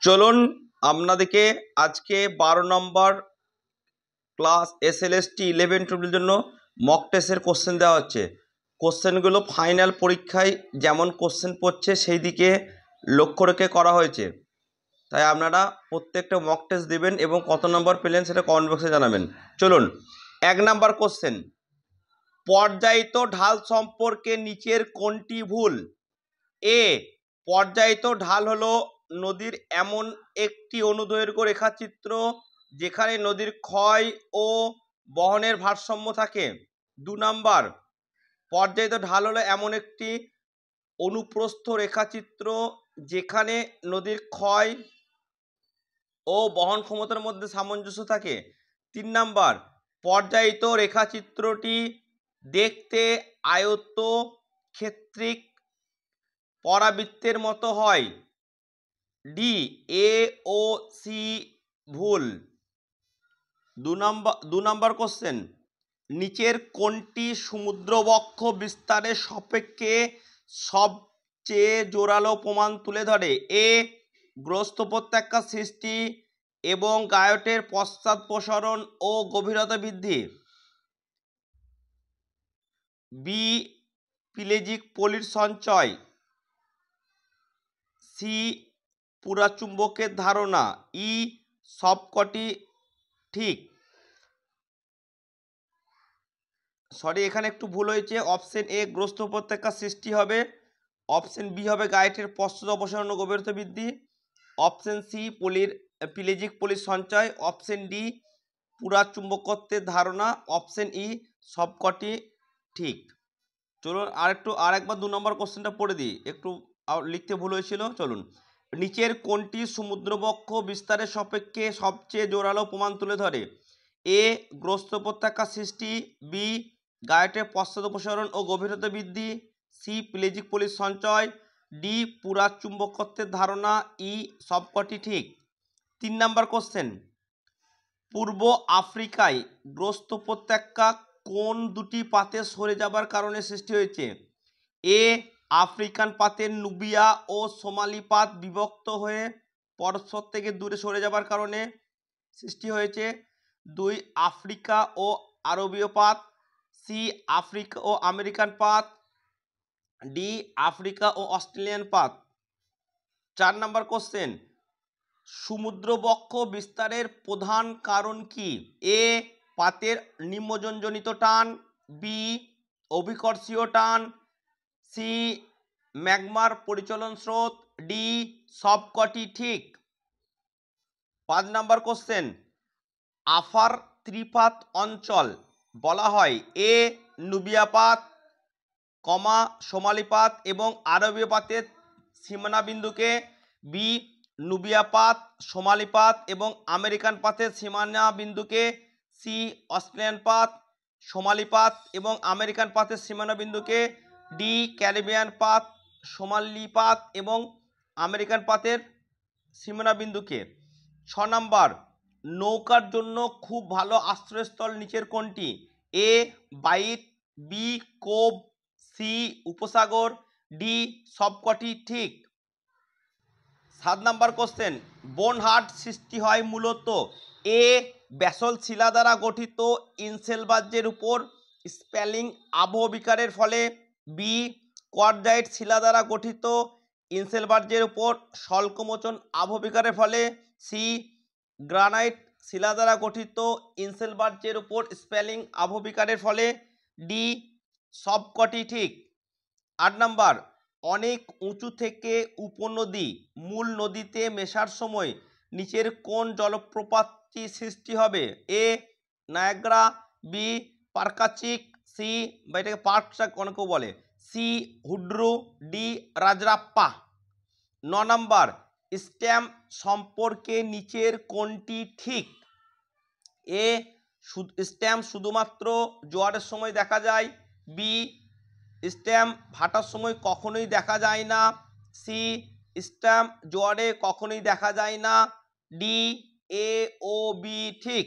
চলুন আপনাদেরকে আজকে 12 নম্বর ক্লাস SLST 11-12 জন্য মক টেস্টের কোশ্চেন দেওয়া হচ্ছে। কোশ্চেনগুলো ফাইনাল পরীক্ষায় যেমন কোশ্চেন পড়ছে সেই দিকে লক্ষ্য রেখে করা হয়েছে, তাই আপনারা প্রত্যেকটা মক টেস্ট দেবেন এবং কত নম্বর পেলেন সেটা কমেন্ট বক্সে জানাবেন। চলুন 1 নম্বর কোশ্চেন, পর্যায়িত ঢাল সম্পর্কে নিচের কোনটি ভুল? এ, পর্যায়িত ঢাল হলো নদীর এমন একটি অনুদৈর্ঘ্য রেখাচিত্র যেখানে নদীর ক্ষয় ও বহনের ভারসাম্য থাকে। 2 নম্বর, পর্যায়িত ঢাল হলো এমন একটি অনুপ্রস্থ রেখাচিত্র যেখানে নদীর ক্ষয় ও বহন ক্ষমতার মধ্যে সামঞ্জস্য থাকে। 3 নম্বর, পর্যায়িত রেখাচিত্রটি দেখতে আয়ত ক্ষেত্রিক পরাবৃত্তের মতো হয়। ডি, এ ও সি ভুল। 2 নম্বর কোশ্চেন, নিচের কোনটি সমুদ্রবক্ষ বিস্তারের সাপেক্ষে সবচেয়ে জোরালো প্রমাণ তুলে ধরে? এ, গ্রস্ত উপত্যকার সৃষ্টি এবং গায়টের পশ্চাৎপসরণ ও গভীরতা বৃদ্ধি। বি, প্লেজিক পলির সঞ্চয়। সি, পুরাচুম্বকের ধারণা। ই, সবকটি ঠিক। এখানে একটু ভুল হয়েছে। অপশন এ গ্রস্ত উপত্যকার সৃষ্টি হবে, অপশন বি হবে গায়টের পশ্চাৎ অপসারণ ও গভীরতা বৃদ্ধি, অপশন সি প্লেজিক পলির সঞ্চয়, অপশন ডি পুরাচুম্বকত্বের ধারণা, অপশন ই সবকটি ঠিক। চলুন আরেকবার 2 নম্বর কোশ্চেনটা পড়ে দিই, একটু লিখতে ভুল হয়েছিল। চলুন, নিচের কোনটি সমুদ্রবক্ষ বিস্তারের সাপেক্ষে সবচেয়ে জোরালো প্রমাণ তুলে ধরে? এ, গ্রস্ত উপত্যকার সৃষ্টি। বি, গায়টের পশ্চাৎ অপসারণ ও গভীরতা বৃদ্ধি। সি, প্লেজিক পলির সঞ্চয়। ডি, পুরাচুম্বকত্বের ধারণা। ই, সবকটি ঠিক। 3 নম্বর কোশ্চেন, পূর্ব আফ্রিকায় গ্রস্ত উপত্যকা কোন দুটি পাতে সরে যাবার কারণে সৃষ্টি হয়েছে? এ, আফ্রিকান পাতের নুবিয়া ও সোমালি পাত বিভক্ত হয়ে পরস্পর থেকে দূরে সরে যাবার কারণে সৃষ্টি হয়েছে। 2, আফ্রিকা ও আরবীয় পাত। সি, আফ্রিকা ও আমেরিকান পাত। ডি, আফ্রিকা ও অস্ট্রেলিয়ান পাত। 4 নম্বর কোশ্চেন, সমুদ্রবক্ষ বিস্তারের প্রধান কারণ কি? এ, পাতের নিম্নজনজনিত টান। বি, অভিকর্ষীয় টান। সি, ম্যাগমার পরিচলন স্রোত। ডি, সবকটি ঠিক। 5 নম্বর কোশ্চেন, আফার ত্রিপাত অঞ্চল বলা হয় এ, নুবিয়া পাত, সোমালি পাত এবং আরবীয় পাতের সীমানা বিন্দুকে। বি, নুবিয়া পাত, সোমালি পাত এবং আমেরিকান পাতের সীমানা বিন্দুকে। সি, অস্ট্রেলিয়ান পাত, সোমালি পাত এবং আমেরিকান পাতের সীমানা বিন্দুকে। ডি, ক্যারিবিয়ান পাত, সোমালি পাত এবং আমেরিকান পাতের সীমানা বিন্দুকে। 6 নম্বর, নৌকার জন্য খুব ভালো আশ্রয়স্থল নিচের কোনটি? A, bight. B, cove. C, উপসাগর। ডি, সবকটি ঠিক। 7 নম্বর কোশ্চেন, বোনহার্ড সৃষ্টি হয় মূলত এ, ব্যাসল্ট শিলা দ্বারা গঠিত ইনসেলবার্জের উপর স্প্যালিং আবহবিকারের ফলে। বি, কোয়ার্টজাইট শিলা দ্বারা গঠিত ইনসেলবার্জের উপর স্বল্পমোচন আবহবিকারের ফলে। সি, গ্রানাইট শিলা দ্বারা গঠিত ইনসেলবার্জের উপর স্প্যালিং আবহবিকারের ফলে। ডি, সবকটি ঠিক। 8 নম্বর, অনেক উঁচু থেকে উপনদী মূল নদীতে মেশার সময় নিচের কোন জলপ্রপাতটি সৃষ্টি হবে? এ, নায়াগ্রা। বি, পারকাচিক। সি, বা এটাকে পার্কচাক অনেকেও বলে। সি, হুড্রু। ডি, রাজরাপ্পা। 9 নম্বর, স্ট্যাম্প সম্পর্কে নিচের কোনটি ঠিক? এ, স্ট্যাম্প শুধুমাত্র জোয়ারের সময় দেখা যায়। বি, স্ট্যাম্প ভাটার সময় কখনোই দেখা যায় না। সি, স্ট্যাম্প জোয়ারে কখনোই দেখা যায় না। ডি, এ ও বি ঠিক।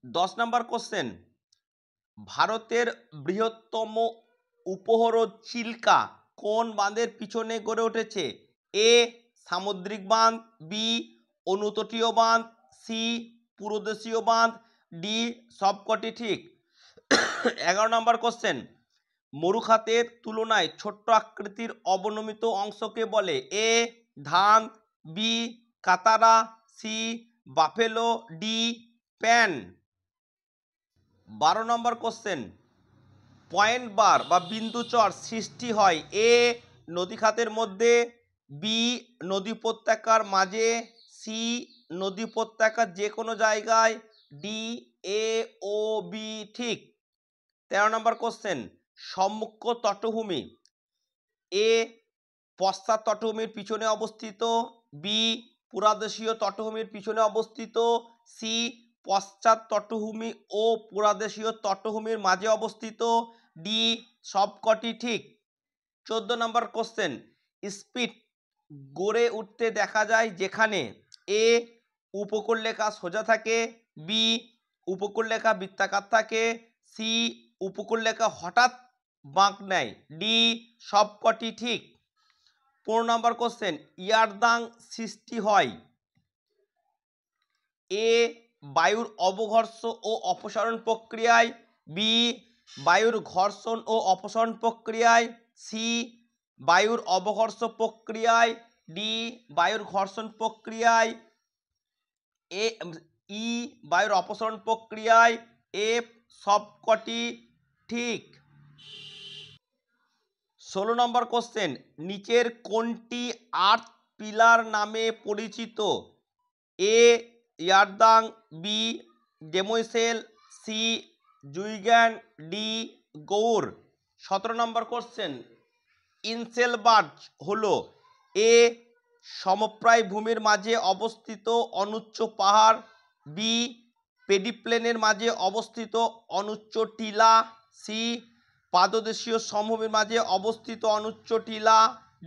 10 নম্বর কোশ্চেন, ভারতের বৃহত্তম উপহ্রদ চিল্কা কোন বাঁধের পিছনে গড়ে উঠেছে? এ সামুদ্রিক বাঁধ, বি অনুতটীয় বাঁধ, সি পুরোদেশীয় বাঁধ, ডি সবকটি ঠিক। 11 নম্বর কোশ্চেন, মরুখাতের তুলনায় ছোট্ট আকৃতির অবনমিত অংশকে বলে? এ ধান, বি কাতারা, C buffalo, D pan. 12 number question, point bar বা বিন্দুচর সৃষ্টি হয়? এ নদী খাতের মধ্যে, বি নদী উপত্যকার মাঝে, সি নদী উপত্যকার যে কোনো জায়গায়, ডি এ ও বি ঠিক। 13 নম্বর কোশ্চেন, সম্মুখ তটভূমি? এ পশ্চাৎ তটভূমির পিছনে অবস্থিত, বি পুরাদেশীয় তটভূমির পিছনে অবস্থিত, সি পশ্চাৎ তটভূমি ও পুরাদেশীয় তটভূমির মাঝে অবস্থিত, ডি সবকটি ঠিক। 14 নম্বর কোশ্চেন, স্পিড গড়ে উঠতে দেখা যায় যেখানে? এ উপকূলরেখা সোজা থাকে, বি উপকূলরেখা বৃত্তাকার থাকে, সি উপকূলরেখা হঠাৎ বাঁক নেয়, ডি সবকটি ঠিক। 15 নম্বর কোশ্চেন, ইয়ারদাং সৃষ্টি হয়? এ বায়ুর অবঘর্ষ ও অপসারণ প্রক্রিয়ায়, বি বায়ুর ঘর্ষণ ও অপসারণ প্রক্রিয়ায়, সি বায়ুর অবঘর্ষ প্রক্রিয়ায়, ডি বায়ুর ঘর্ষণ প্রক্রিয়ায়, এ ই বায়ুর অপসারণ প্রক্রিয়ায়, এফ সবকটি ঠিক। 16 নম্বর কোশ্চেন, নিচের কোনটি আর্থ পিলার নামে পরিচিত? A yardang, B demoiselle, C zeugen, D গৌর। 17 নম্বর কোশ্চেন, ইনসেলবার্গ হলো? এ সমপ্রায় ভূমির মাঝে অবস্থিত অনুচ্চ পাহাড়, বি পেডিপ্লেনের মাঝে অবস্থিত অনুচ্চ টিলা, সি পাদদেশীয় সমভূমির মাঝে অবস্থিত অনুচ্চ টিলা,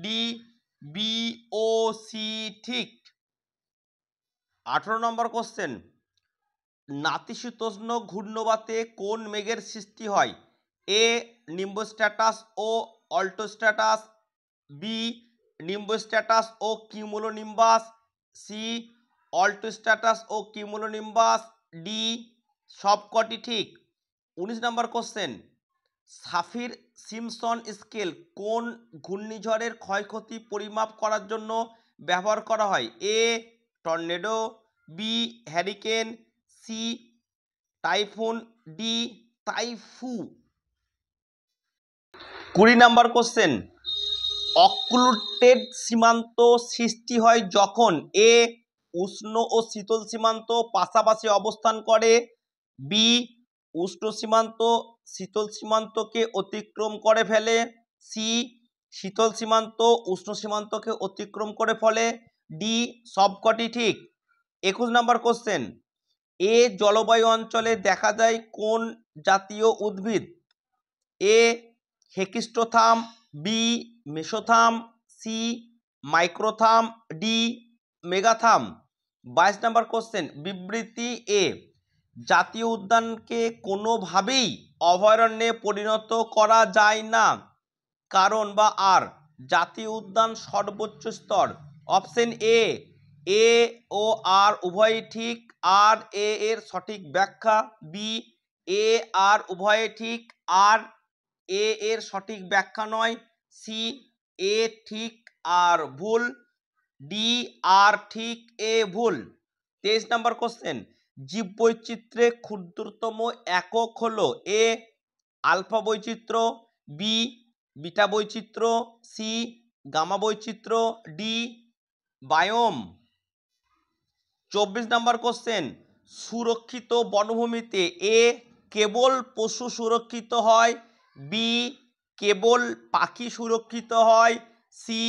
ডি বি ও সি ঠিক। 18 নম্বর কোশ্চেন, নাতিশীতোষ্ণ ঘূর্ণবাতে কোন মেঘের সৃষ্টি হয়? এ নিম্বোস্ট্যাটাস ও অল্টোস্ট্যাটাস, বি নিম্বোস্ট্যাটাস ও কিউমুলোনিম্বাস, সি অল্টোস্ট্যাটাস ও কিউমুলোনিম্বাস, ডি সবকটি ঠিক। 19 number question, Saffir Simpson scale কোন ঘূর্ণিঝড়ের ক্ষয়ক্ষতি পরিমাপ করার জন্য ব্যবহার করা হয়? A tornado, B hurricane, C typhoon, D টাইফু। 20 নম্বর কোশ্চেন, অক্লুটেড সীমান্ত সৃষ্টি হয় যখন? এ উষ্ণ ও শীতল সীমান্ত পাশাপাশি অবস্থান করে, বি উষ্ণ সীমান্ত শীতল সীমান্তকে অতিক্রম করে ফেলে, সি শীতল সীমান্ত উষ্ণ সীমান্তকে অতিক্রম করে ফেলে, ডি সবকটি ঠিক। 21 নম্বর কোশ্চেন, এ জলবায়ু অঞ্চলে দেখা যায় কোন জাতীয় উদ্ভিদ? এ হেকিস্টোথাম, বি মেসোথাম, সি মাইক্রোথাম, ডি মেগাথাম। 22 নম্বর কোশ্চেন, বিবৃতি এ জাতীয় উদ্যানকে কোনোভাবেই অভয়ারণ্যে পরিণত করা যায় না, কারণ বা আর? জাতীয় উদ্যান সর্বোচ্চ স্তর। অপশন এ ও আর উভয়ই ঠিক, আর এ এর সঠিক ব্যাখ্যা, বি এ আর উভয়ই ঠিক, আর এ এর সঠিক ব্যাখ্যা নয়, সি এ ঠিক আর ভুল, ডি আর ঠিক এ ভুল। 23 নম্বর কোশ্চেন, জীববৈচিত্র্যে ক্ষুদ্রতম একক হলো? এ আলফা বৈচিত্র্য, বি বিটা বৈচিত্র্য, সি গামা বৈচিত্র্য, ডি বায়োম। 24 নম্বর কোশ্চেন, সুরক্ষিত বনভূমিতে এ কেবল পশু সুরক্ষিত হয়, বি কেবল পাখি সুরক্ষিত হয়, সি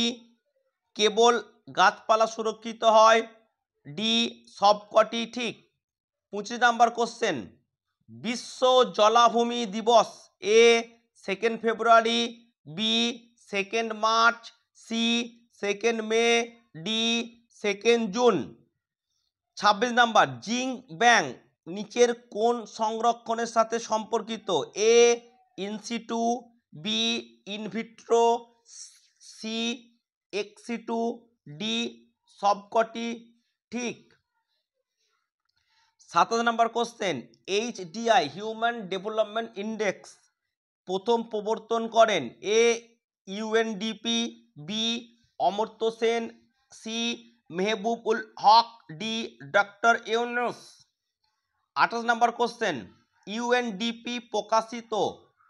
কেবল গাছপালা সুরক্ষিত হয়, ডি সবকটি ঠিক। 25 নম্বর কোশ্চেন, বিশ্ব জলাভূমি দিবস? A 2 February, B 2 March, C 2 May, D 2 June. 26 number, gene bank নিচের কোন সংরক্ষণের সাথে সম্পর্কিত? A in situ, B in vitro, C XC2, D সবকটি ঠিক। 27 number question, HDI human development index প্রথম প্রবর্তন করেন A UNDP, B Amartya Sen, C Mahbub ul Haq, D doctor Yunus. 28 number question, UNDP প্রকাশিত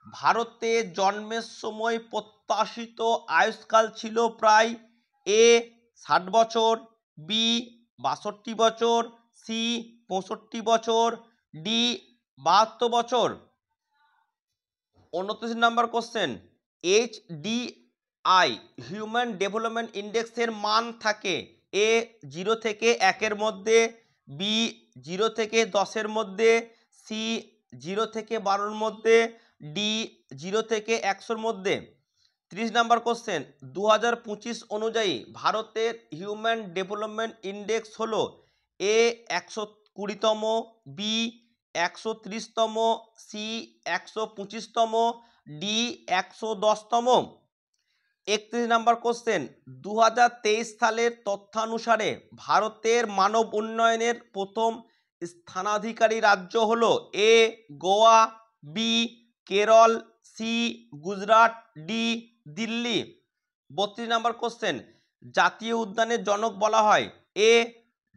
ভারতে জন্মের সময় প্রত্যাশিত আয়ুষ্কাল ছিল প্রায় এ 60 বছর, বি 62 বছর, সি 65 বছর, ডি 72 বছর। 29 নম্বর কোশ্চেন, HDI হিউম্যান ডেভেলপমেন্ট ইন্ডেক্সের মান থাকে এ 0 থেকে 1-এর মধ্যে, বি 0 থেকে 10-এর মধ্যে, সি 0 থেকে 12-এর মধ্যে, ডি 0 থেকে 100-এর মধ্যে। 30 নম্বর কোশ্চেন, 2025 অনুযায়ী ভারতের হিউম্যান ডেভেলপমেন্ট ইন্ডেক্স হলো এ 120তম, বি 130তম, সি 125তম, ডি 110তম। 31 নম্বর কোশ্চেন, 2023 সালের তথ্যানুসারে ভারতের মানব উন্নয়নের প্রথম স্থানাধিকারী রাজ্য হলো A Goa, B Kerala, C Gujarat, D Delhi. 32 number question, জাতীয় উদ্যানের জনক বলা হয় A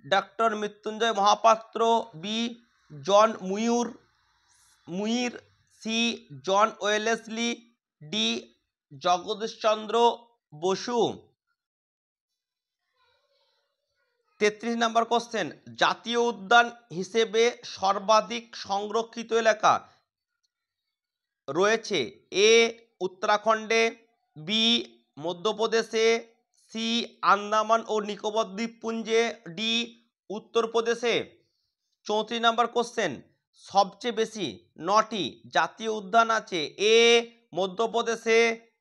doctor Mrityunjay Mahapatra, B John Muir, C John Wellesley, D Jagadish Chandra Basu. 33 number question, জাতীয় উদ্যান হিসেবে সর্বাধিক সংরক্ষিত এলাকা রয়েছে এ উত্তরাখণ্ডে, বি মধ্যপ্রদেশে, সি আন্দামান ও নিকোবর দ্বীপপুঞ্জে, ডি উত্তরপ্রদেশে। 34 নম্বর কোশ্চেন, সবচেয়ে বেশি 9টি জাতীয় উদ্যান আছে এ মধ্যপ্রদেশে,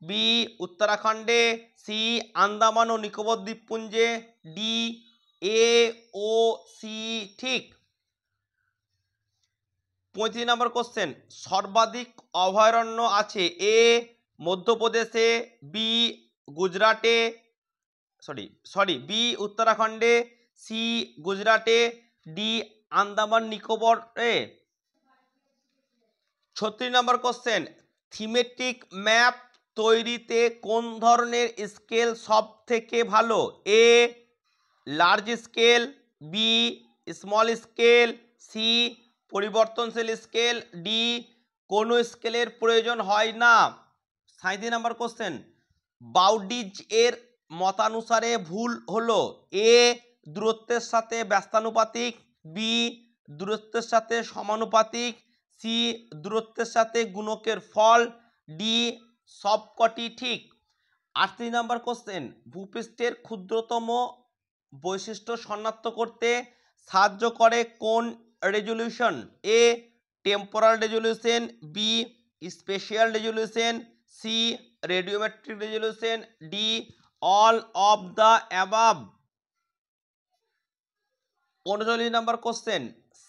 বি উত্তরাখণ্ডে, সি আন্দামান ও নিকোবর দ্বীপপুঞ্জে, ডি এ ও সি ঠিক। 35 নম্বর কোশ্চেন, সর্বাধিক অভয়ারণ্য আছে এ মধ্যপ্রদেশে, বি গুজরাটে, বি উত্তরাখণ্ডে, সি গুজরাটে, ডি আন্দামান নিকোবরে। 36 নম্বর কোশ্চেন, থিমেটিক ম্যাপ তৈরিতে কোন ধরনের স্কেল সব থেকে ভালো A large scale, B small scale, C পরিবর্তনশীল স্কেল, ডি কোনো স্কেলের প্রয়োজন হয় না। 37 নম্বর কোশ্চেন, বাউডিজ এর মতানুসারে ভুল হলো এ দূরত্বের সাথে ব্যস্তানুপাতিক, বি দূরত্বের সাথে সমানুপাতিক, সি দূরত্বের সাথে গুণকের ফল, ডি সবকটি ঠিক। 38 নম্বর কোশ্চেন, ভূপৃষ্ঠের ক্ষুদ্রতম বৈশিষ্ট্য শনাক্ত করতে সাহায্য করে কোন resolution A temporal resolution, B spatial resolution, C radiometric resolution, D all of the above. 39 number question,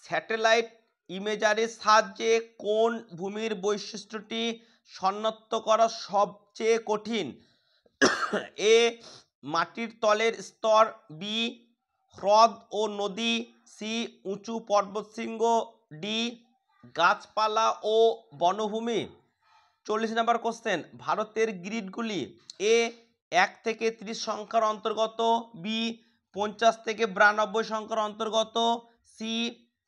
satellite ইমেজারির সাহায্যে কোন ভূমির বৈশিষ্ট্যটি শনাক্ত করা সবচেয়ে কঠিন এ মাটির তলের স্তর, বি হ্রদ ও নদী, সি উঁচু পর্বতশৃঙ্গ, ডি গাছপালা ও বনভূমি। 40 নম্বর কোশ্চেন, ভারতের গ্রিডগুলি এ 1 থেকে 30 সংখ্যার অন্তর্গত, বি 50 থেকে 92 সংখ্যার অন্তর্গত, সি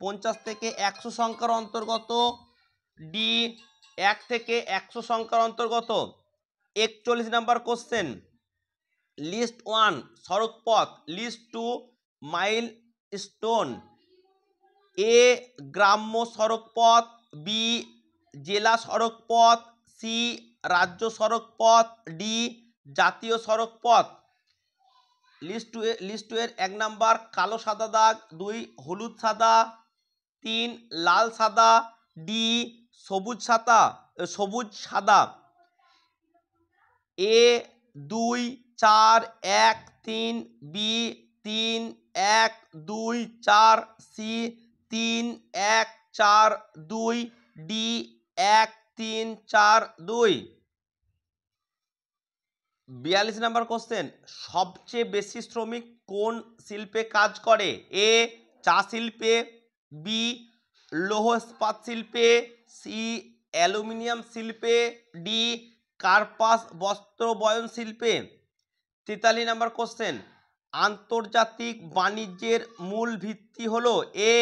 50 থেকে 100 সংখ্যার অন্তর্গত, ডি 1 থেকে 100 সংখ্যার অন্তর্গত। 41 নম্বর কোশ্চেন, লিস্ট 1 সড়কপথ, লিস্ট 2 মাইল স্টোন, এ গ্রাম্য সড়কপথ, বি জেলা সড়কপথ, সি রাজ্য সড়কপথ, ডি জাতীয় সড়কপথ। লিস্ট 2 এর 1 নাম্বার কালো সাদা দাগ, 2 হলুদ সাদা, 3 লাল সাদা, ডি সবুজ সাদা। A 2 4 1 3, B 3 1 2 4, C 3 1 4 2, D 1 3 4 2। 42 number question, সবচেয়ে বেশি শ্রমিক কোন শিল্পে কাজ করে? এ চা শিল্পে, বি লৌহ ইস্পাত শিল্পে, সি অ্যালুমিনিয়াম শিল্পে, ডি কার্পাস বস্ত্র বয়ন শিল্পে। 43 নাম্বার কোশ্চেন, আন্তর্জাতিক বাণিজ্যের মূল ভিত্তি হলো এ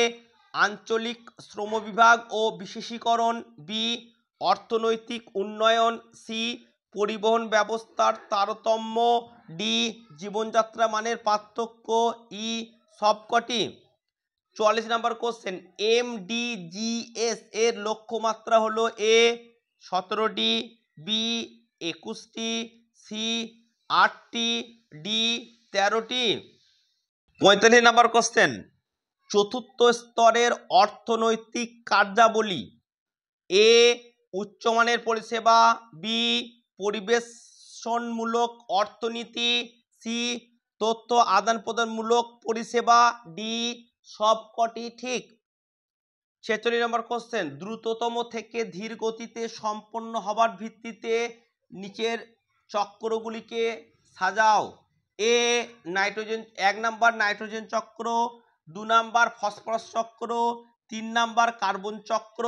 আঞ্চলিক শ্রম বিভাগ ও বিশেষীকরণ, বি অর্থনৈতিক উন্নয়ন, সি পরিবহন ব্যবস্থার তারতম্য, ডি জীবনযাত্রা মানের পার্থক্য, ই সবকটি। 44 নাম্বার কোশ্চেন, এমডিজিএস এর লক্ষ্যমাত্রা হলো এ 17টি, বি 21টি, সি 8টি, ডি 13টি। 45 নাম্বার কোশ্চেন, চতুর্থ স্তরের অর্থনৈতিক কার্যাবলী এ উচ্চমানের পরিষেবা, বি পরিবেশনমূলক অর্থনীতি, সি তথ্য আদান প্রদানমূলক পরিষেবা, ডি সবকটি ঠিক। 46 নম্বর কোশ্চেন, দ্রুততম থেকে ধীর গতিতে সম্পন্ন হবার ভিত্তিতে নিচের চক্রগুলিকে সাজাও। এ নাইট্রোজেন, 1 নাম্বার নাইট্রোজেন চক্র, 2 নাম্বার ফসফরাস চক্র, 3 নাম্বার কার্বন চক্র,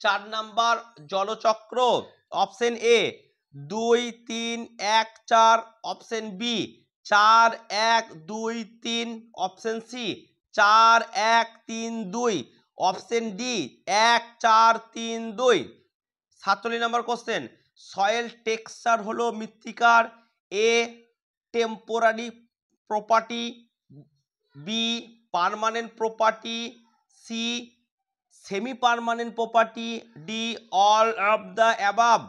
4 নাম্বার জলচক্র। Option A 2 3 1 4, option B 4 1 2 3, option C 4 1 3 2, option D 1 4 3 2। 47 number question, soil texture হলো মৃত্তিকার A temporary property, B permanent property, C semi permanent property, D all of the above.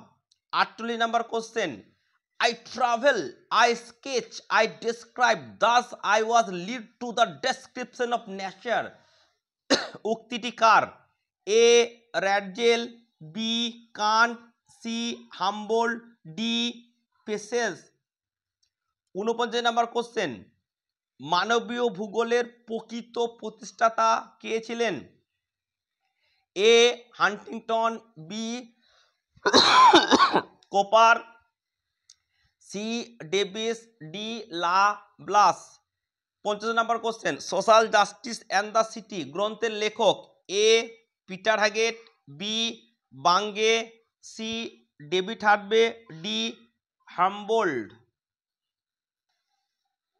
48 number question, I travel, I sketch, I describe, thus I was led to the description of nature। উক্তিটি কার? A Ratzel, B Kant, C Humboldt, D Peschel. 49 number question, মানবীয় ভূগোলের প্রকৃত প্রতিষ্ঠাতা কে ছিলেন? A Huntington, B Cooper, C Davis, D la Blache. 50 number question, social justice and the city গ্রন্থের লেখক A Peter Haggett, B Bunge, C David Harvey, D Humboldt.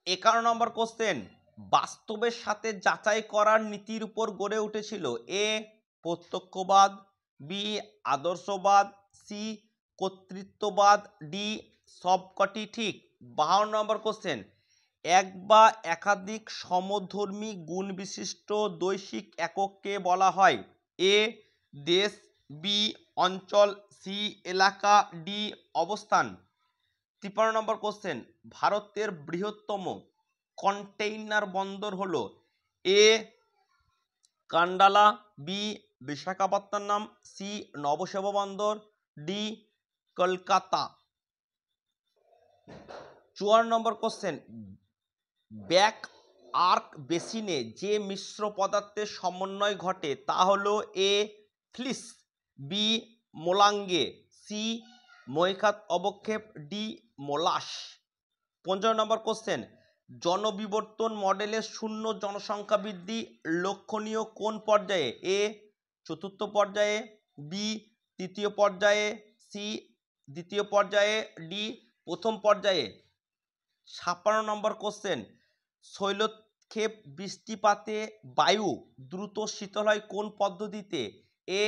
51 number question, বাস্তবের সাথে যাচাই করার নীতির উপর গড়ে উঠেছিল এ প্রত্যক্ষবাদ, বি আদর্শবাদ, সি কর্তৃত্ববাদ, ডি সবকটি ঠিক। 52 নম্বর কোশ্চেন, এক বা একাধিক সমধর্মী গুণ বিশিষ্ট দৈশিক একককে বলা হয় এ দেশ, বি অঞ্চল, সি এলাকা, ডি অবস্থান। 53 নম্বর কোশ্চেন, ভারতের বৃহত্তম কন্টেইনার বন্দর হলো এ কান্ডালা, বি বিশাখাপত্তনম, সি নবসেবা বন্দর, ডি কলকাতা। 54 নম্বর কোশ্চেন, ব্যাক আর্ক বেসিনে যে মিশ্র পদার্থের সমন্বয় ঘটে তা হলো এ ফ্লিস, বি মোলাঙ্গে, সি মৈখাত অবক্ষেপ, ডি মোলাস। 55 নম্বর কোশ্চেন, জনবিবর্তন মডেলের শূন্য জনসংখ্যা বৃদ্ধি লক্ষণীয় কোন পর্যায়ে? এ চতুর্থ পর্যায়ে, বি তৃতীয় পর্যায়ে, সি দ্বিতীয় পর্যায়ে, ডি প্রথম পর্যায়ে। 56 নম্বর কোশ্চেন, শৈলক্ষেপ বৃষ্টিপাতে বায়ু দ্রুত শীতল হয় কোন পদ্ধতিতে? এ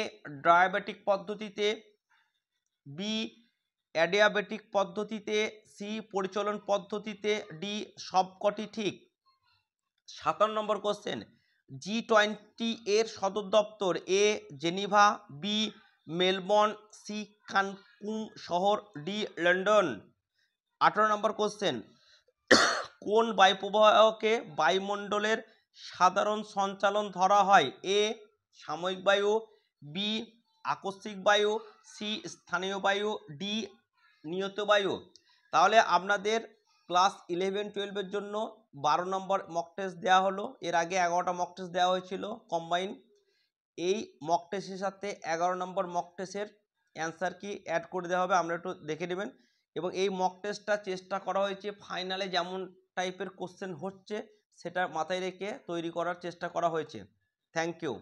ডায়াবেটিক পদ্ধতিতে, বি অ্যাডিয়াবেটিক পদ্ধতিতে, সি পরিচলন পদ্ধতিতে, ডি সবকটি ঠিক। 57 নম্বর কোশ্চেন, G20 এর সদর দপ্তর A Geneva, B Melbourne, C Cancun শহর, ডি লন্ডন। 18 নম্বর কোশ্চেন, কোন বায়ুপ্রবাহকে বায়ুমণ্ডলের সাধারণ সঞ্চালন ধরা হয়? এ সাময়িক বায়ু, বি আকস্মিক বায়ু, সি স্থানীয় বায়ু, ডি নিয়ত বায়ু। তাহলে আপনাদের ক্লাস 11-12-এর জন্য 12 নম্বর মক টেস্ট দেওয়া হলো। এর আগে 11টা মক টেস্ট দেওয়া হয়েছিল কম্বাইন। এই মক টেস্টের সাথে 11 নম্বর মক টেস্টের অ্যান্সার কি অ্যাড করে দেওয়া হবে, আপনারা একটু দেখে নেবেন। এবং এই মক টেস্টটা চেষ্টা করা হয়েছে ফাইনালে যেমন টাইপের কোশ্চেন হচ্ছে সেটা মাথায় রেখে তৈরি করার চেষ্টা করা হয়েছে। Thank you.